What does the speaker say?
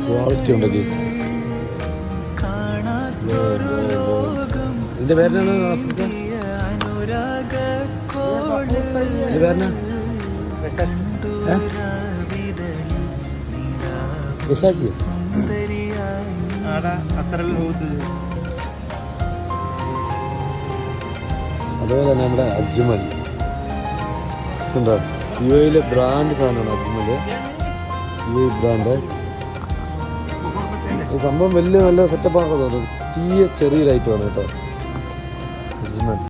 Quality ഉണ്ട് ഇതിന്റെ പേരെന്താ? അതുപോലെ തന്നെ നമ്മുടെ അജ്മൽ ഉണ്ടോ? യു എയിലെ ബ്രാൻഡ് സാധനമാണ് അജ്മൽ. U A brand. ഈ സംഭവം വലിയ നല്ല സെറ്റപ്പാണ് തോന്നുന്നത്. ചെറിയൊരു ഐറ്റമാണ് കേട്ടോ.